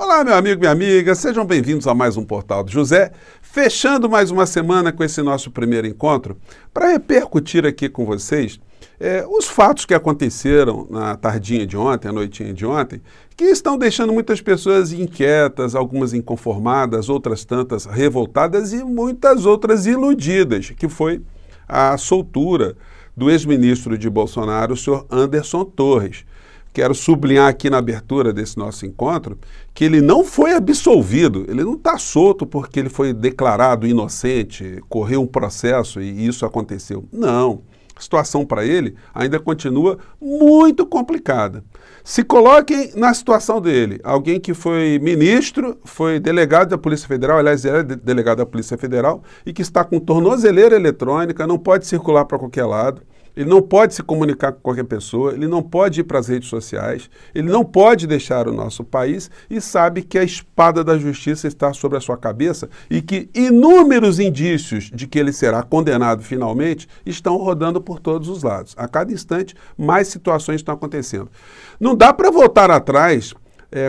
Olá, meu amigo, minha amiga, sejam bem-vindos a mais um Portal do José, fechando mais uma semana com esse nosso primeiro encontro, para repercutir aqui com vocês os fatos que aconteceram na tardinha de ontem, à noitinha de ontem, que estão deixando muitas pessoas inquietas, algumas inconformadas, outras tantas revoltadas e muitas outras iludidas, que foi a soltura do ex-ministro de Bolsonaro, o senhor Anderson Torres. Quero sublinhar aqui na abertura desse nosso encontro que ele não foi absolvido, ele não está solto porque ele foi declarado inocente, correu um processo e isso aconteceu. Não, a situação para ele ainda continua muito complicada. Se coloquem na situação dele, alguém que foi ministro, foi delegado da Polícia Federal, aliás, era delegado da Polícia Federal e que está com tornozeleira eletrônica, não pode circular para qualquer lado. Ele não pode se comunicar com qualquer pessoa, ele não pode ir para as redes sociais, ele não pode deixar o nosso país e sabe que a espada da justiça está sobre a sua cabeça e que inúmeros indícios de que ele será condenado finalmente estão rodando por todos os lados. A cada instante, mais situações estão acontecendo. Não dá para voltar atrás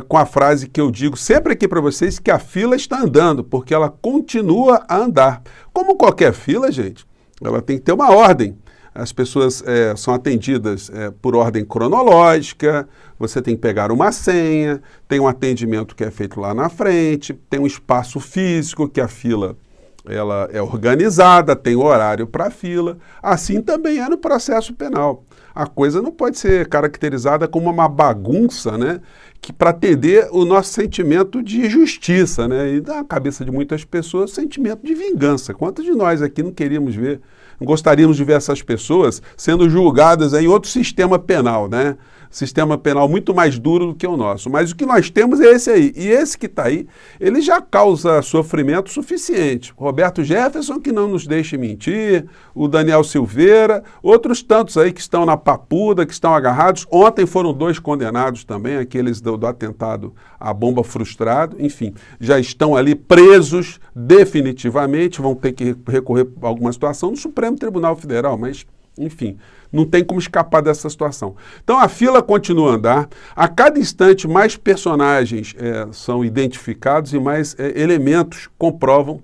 com a frase que eu digo sempre aqui para vocês, que a fila está andando, porque ela continua a andar. Como qualquer fila, gente, ela tem que ter uma ordem. As pessoas são atendidas por ordem cronológica, você tem que pegar uma senha, tem um atendimento que é feito lá na frente, tem um espaço físico que a fila ela é organizada, tem horário para a fila. Assim também é no processo penal. A coisa não pode ser caracterizada como uma bagunça, né? Que para atender o nosso sentimento de justiça, né? E na cabeça de muitas pessoas, sentimento de vingança. Quantos de nós aqui não queríamos ver, não gostaríamos de ver essas pessoas sendo julgadas em outro sistema penal, né? Sistema penal muito mais duro do que o nosso. Mas o que nós temos é esse aí. E esse que está aí, ele já causa sofrimento suficiente. Roberto Jefferson, que não nos deixe mentir, o Daniel Silveira, outros tantos aí que estão na papuda, que estão agarrados. Ontem foram 2 condenados também, aqueles do atentado à bomba frustrado. Enfim, já estão ali presos definitivamente, vão ter que recorrer a alguma situação no Supremo Tribunal Federal, mas... enfim, não tem como escapar dessa situação. Então a fila continua a andar, a cada instante mais personagens são identificados e mais elementos comprovam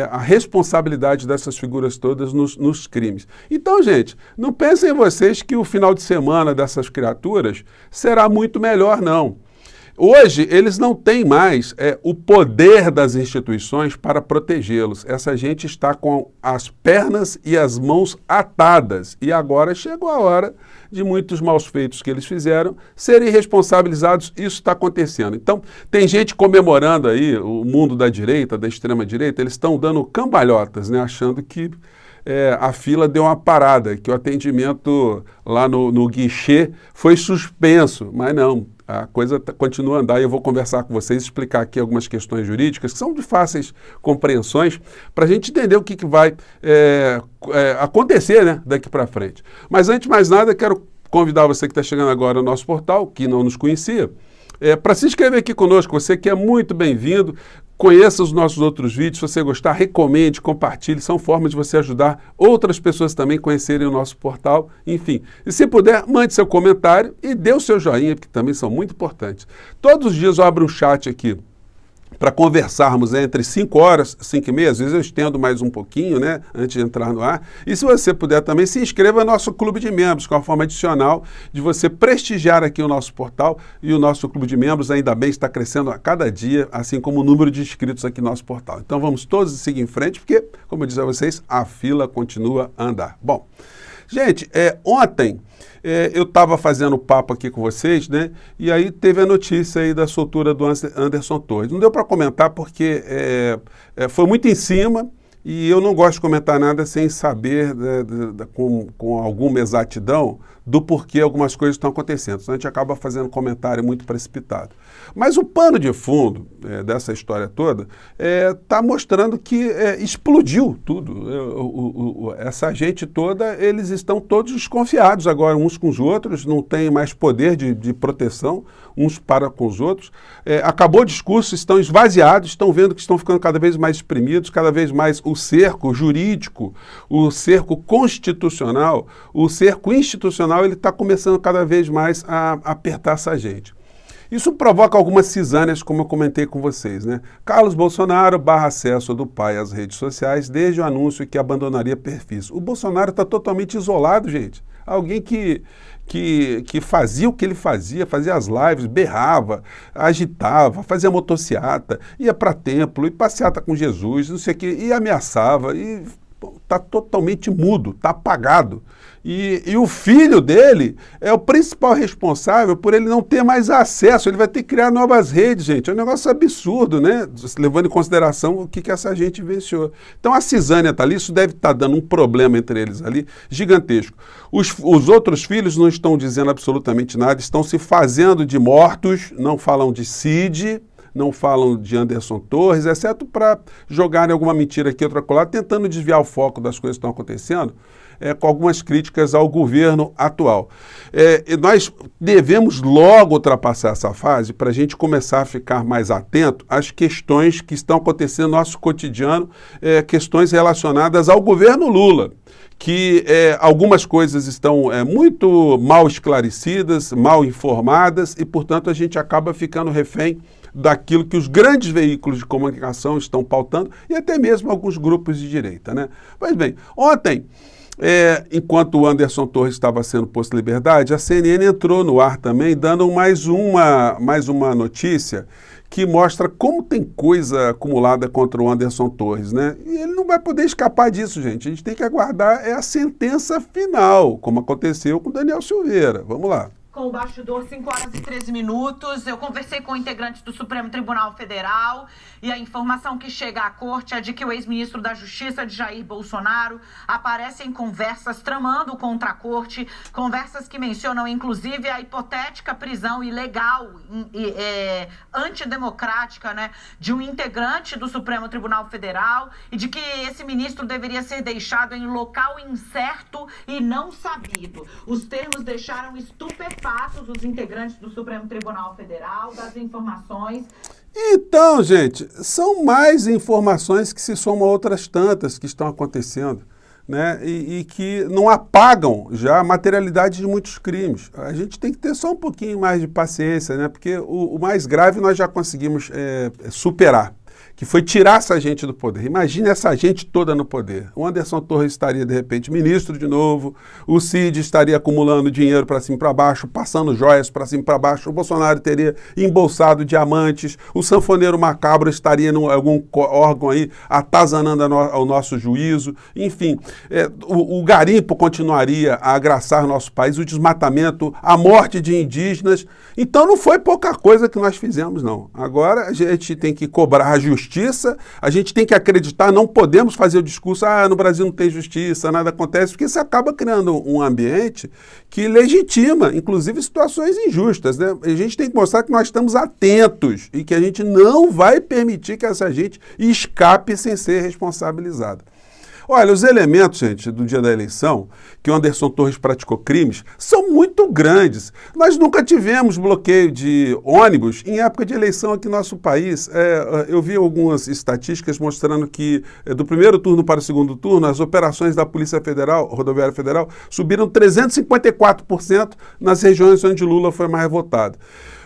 a responsabilidade dessas figuras todas nos crimes. Então, gente, não pensem vocês que o final de semana dessas criaturas será muito melhor, não. Hoje, eles não têm mais o poder das instituições para protegê-los. Essa gente está com as pernas e as mãos atadas. E agora chegou a hora de muitos maus feitos que eles fizeram serem responsabilizados. Isso está acontecendo. Então, tem gente comemorando aí, o mundo da direita, da extrema-direita, eles estão dando cambalhotas, né, achando que a fila deu uma parada, que o atendimento lá no guichê foi suspenso. Mas não. A coisa continua a andar e eu vou conversar com vocês, explicar aqui algumas questões jurídicas que são de fáceis compreensões para a gente entender o que vai acontecer, né, daqui para frente. Mas antes de mais nada, quero convidar você que está chegando agora ao nosso portal, que não nos conhecia, para se inscrever aqui conosco. Você que é muito bem-vindo. Conheça os nossos outros vídeos, se você gostar, recomende, compartilhe, são formas de você ajudar outras pessoas também a conhecerem o nosso portal, enfim. E se puder, mande seu comentário e dê o seu joinha, porque também são muito importantes. Todos os dias eu abro um chat aqui para conversarmos entre 5 horas, 5 e meia, às vezes eu estendo mais um pouquinho, né, antes de entrar no ar. E se você puder também, se inscreva no nosso clube de membros, com a forma adicional de você prestigiar aqui o nosso portal. E o nosso clube de membros, ainda bem, está crescendo a cada dia, assim como o número de inscritos aqui no nosso portal. Então vamos todos seguir em frente, porque, como eu disse a vocês, a fila continua a andar. Bom, gente, ontem... eu estava fazendo papo aqui com vocês, né? E aí teve a notícia aí da soltura do Anderson Torres. Não deu para comentar porque foi muito em cima e eu não gosto de comentar nada sem saber com alguma exatidão do porquê algumas coisas estão acontecendo. Senão a gente acaba fazendo comentário muito precipitado. Mas o pano de fundo dessa história toda está mostrando que explodiu tudo. Essa gente toda, eles estão todos desconfiados agora uns com os outros, não tem mais poder de proteção uns para com os outros. Acabou o discurso, estão esvaziados, estão vendo que estão ficando cada vez mais exprimidos, cada vez mais o cerco jurídico, o cerco constitucional, o cerco institucional, ele está começando cada vez mais a apertar essa gente. Isso provoca algumas cisâneas, como eu comentei com vocês, né? Carlos Bolsonaro barra acesso do pai às redes sociais desde o anúncio que abandonaria perfis. O Bolsonaro está totalmente isolado, gente. Alguém que fazia o que ele fazia as lives, berrava, agitava, fazia motociata, ia para templo, e passeata com Jesus, não sei o que, e ameaçava, e está totalmente mudo, está apagado. E o filho dele é o principal responsável por ele não ter mais acesso. Ele vai ter que criar novas redes, gente. É um negócio absurdo, né? Levando em consideração o que essa gente vivenciou. Então a cisânia está ali, isso deve estar dando um problema entre eles ali, gigantesco. Os outros filhos não estão dizendo absolutamente nada, estão se fazendo de mortos, não falam de Cid, não falam de Anderson Torres, exceto para jogarem alguma mentira aqui, outra colar, tentando desviar o foco das coisas que estão acontecendo, com algumas críticas ao governo atual. Nós devemos logo ultrapassar essa fase para a gente começar a ficar mais atento às questões que estão acontecendo no nosso cotidiano, questões relacionadas ao governo Lula, que algumas coisas estão muito mal esclarecidas, mal informadas e, portanto, a gente acaba ficando refém daquilo que os grandes veículos de comunicação estão pautando e até mesmo alguns grupos de direita, né? Pois bem, ontem, enquanto o Anderson Torres estava sendo posto em liberdade, a CNN entrou no ar também, dando mais uma notícia que mostra como tem coisa acumulada contra o Anderson Torres, né? E ele não vai poder escapar disso, gente. A gente tem que aguardar a sentença final, como aconteceu com Daniel Silveira. Vamos lá. Com o bastidor, 5 horas e 13 minutos. Eu conversei com integrantes do Supremo Tribunal Federal e a informação que chega à corte é de que o ex-ministro da Justiça, de Jair Bolsonaro, aparece em conversas tramando contra a corte, conversas que mencionam, inclusive, a hipotética prisão ilegal, antidemocrática, né, de um integrante do Supremo Tribunal Federal e de que esse ministro deveria ser deixado em local incerto e não sabido. Os termos deixaram estupefatos os integrantes do Supremo Tribunal Federal, das informações. Então, gente, são mais informações que se somam a outras tantas que estão acontecendo, né? E que não apagam já a materialidade de muitos crimes. A gente tem que ter só um pouquinho mais de paciência, né? Porque o mais grave nós já conseguimos superar, que foi tirar essa gente do poder. Imagine essa gente toda no poder. O Anderson Torres estaria, de repente, ministro de novo, o Cid estaria acumulando dinheiro para cima e para baixo, passando joias para cima e para baixo, o Bolsonaro teria embolsado diamantes, o sanfoneiro macabro estaria em algum órgão aí atazanando ao nosso juízo, enfim, o garimpo continuaria a agraçar nosso país, o desmatamento, a morte de indígenas. Então não foi pouca coisa que nós fizemos, não. Agora a gente tem que cobrar a justiça, a gente tem que acreditar, não podemos fazer o discurso, no Brasil não tem justiça, nada acontece, porque isso acaba criando um ambiente que legitima, inclusive, situações injustas, né? A gente tem que mostrar que nós estamos atentos e que a gente não vai permitir que essa gente escape sem ser responsabilizada. Olha, os elementos, gente, do dia da eleição, que o Anderson Torres praticou crimes, são muito grandes. Nós nunca tivemos bloqueio de ônibus em época de eleição aqui no nosso país. Eu vi algumas estatísticas mostrando que do primeiro turno para o segundo turno, as operações da Polícia Federal, Rodoviária Federal, subiram 354% nas regiões onde Lula foi mais votado.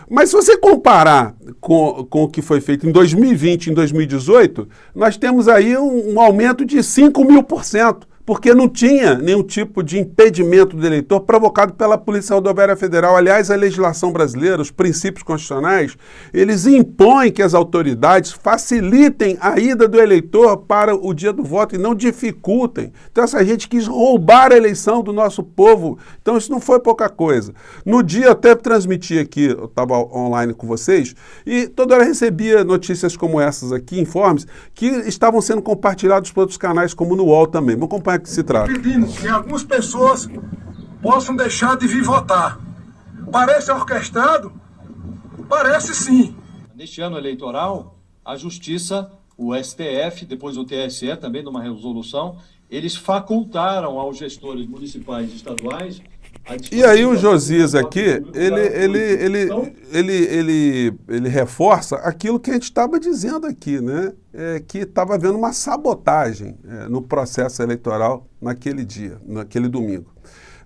Mas se você comparar com o que foi feito em 2020 e em 2018, nós temos aí um aumento de 5.000%. porque não tinha nenhum tipo de impedimento do eleitor provocado pela Polícia Rodoviária Federal. Aliás, a legislação brasileira, os princípios constitucionais, eles impõem que as autoridades facilitem a ida do eleitor para o dia do voto e não dificultem. Então essa gente quis roubar a eleição do nosso povo, então isso não foi pouca coisa. No dia eu até transmiti aqui, eu estava online com vocês, e toda hora recebia notícias como essas aqui, informes, que estavam sendo compartilhados por outros canais, como no UOL também. Vamos acompanhar o que se trata. Pedindo que algumas pessoas possam deixar de vir votar. Parece orquestrado? Parece sim. Neste ano eleitoral, a Justiça, o STF, depois o TSE, também numa resolução, eles facultaram aos gestores municipais e estaduais. E aí o Josias aqui, ele reforça aquilo que a gente estava dizendo aqui, né? Que estava havendo uma sabotagem no processo eleitoral naquele dia, naquele domingo.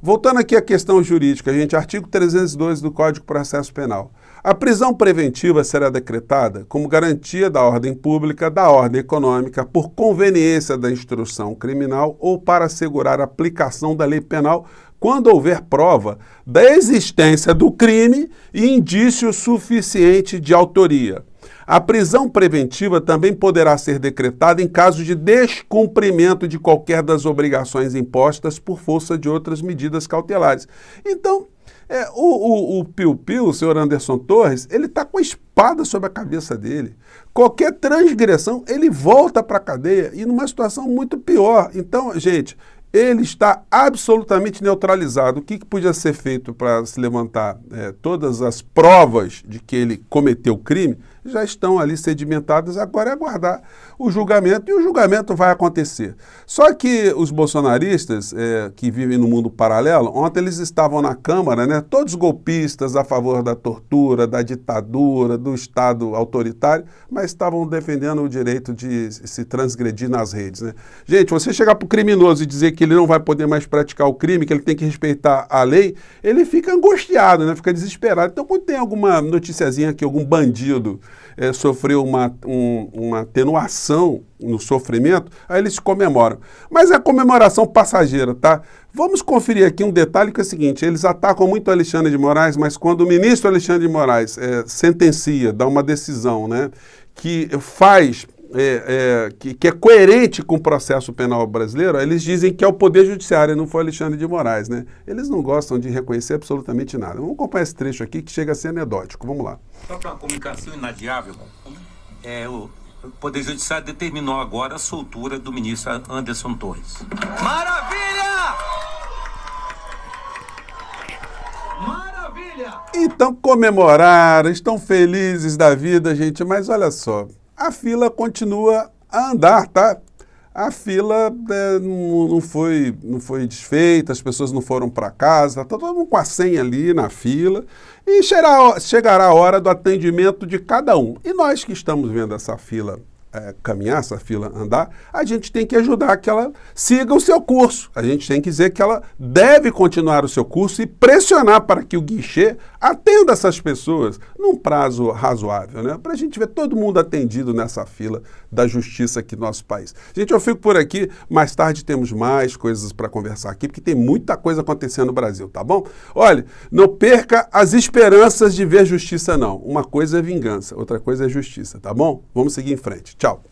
Voltando aqui à questão jurídica, gente, artigo 312 do Código de Processo Penal. A prisão preventiva será decretada como garantia da ordem pública, da ordem econômica, por conveniência da instrução criminal ou para assegurar a aplicação da lei penal quando houver prova da existência do crime e indício suficiente de autoria. A prisão preventiva também poderá ser decretada em caso de descumprimento de qualquer das obrigações impostas por força de outras medidas cautelares. Então, o Piu-Piu, o senhor Anderson Torres, ele está com a espada sobre a cabeça dele. Qualquer transgressão, ele volta para a cadeia e numa situação muito pior. Então, gente, ele está absolutamente neutralizado. O que podia ser feito para se levantar todas as provas de que ele cometeu crime já estão ali sedimentadas, agora é aguardar o julgamento, e o julgamento vai acontecer. Só que os bolsonaristas que vivem no mundo paralelo, ontem eles estavam na Câmara, né, todos golpistas a favor da tortura, da ditadura, do Estado autoritário, mas estavam defendendo o direito de se transgredir nas redes. Né? Gente, você chegar para o criminoso e dizer que ele não vai poder mais praticar o crime, que ele tem que respeitar a lei, ele fica angustiado, né, fica desesperado. Então, quando tem alguma noticiazinha que algum bandido sofreu uma atenuação no sofrimento, aí eles comemoram. Mas é comemoração passageira, tá? Vamos conferir aqui um detalhe que é o seguinte, eles atacam muito Alexandre de Moraes, mas quando o ministro Alexandre de Moraes sentencia, dá uma decisão, né, que faz... que é coerente com o processo penal brasileiro, eles dizem que é o Poder Judiciário, não foi Alexandre de Moraes, né? Eles não gostam de reconhecer absolutamente nada. Vamos acompanhar esse trecho aqui que chega a ser anedótico. Vamos lá. Só para uma comunicação inadiável, o Poder Judiciário determinou agora a soltura do ministro Anderson Torres. Maravilha! Maravilha! Então comemoraram, estão felizes da vida, gente, mas olha só, a fila continua a andar, tá? A fila não foi desfeita, as pessoas não foram para casa, está todo mundo com a senha ali na fila e chegará a hora do atendimento de cada um. E nós que estamos vendo essa fila caminhar, essa fila andar, a gente tem que ajudar que ela siga o seu curso. A gente tem que dizer que ela deve continuar o seu curso e pressionar para que o guichê atenda essas pessoas num prazo razoável, né? Para a gente ver todo mundo atendido nessa fila da justiça aqui no nosso país. Gente, eu fico por aqui, mais tarde temos mais coisas para conversar aqui, porque tem muita coisa acontecendo no Brasil, tá bom? Olha, não perca as esperanças de ver justiça não. Uma coisa é vingança, outra coisa é justiça, tá bom? Vamos seguir em frente. Tchau.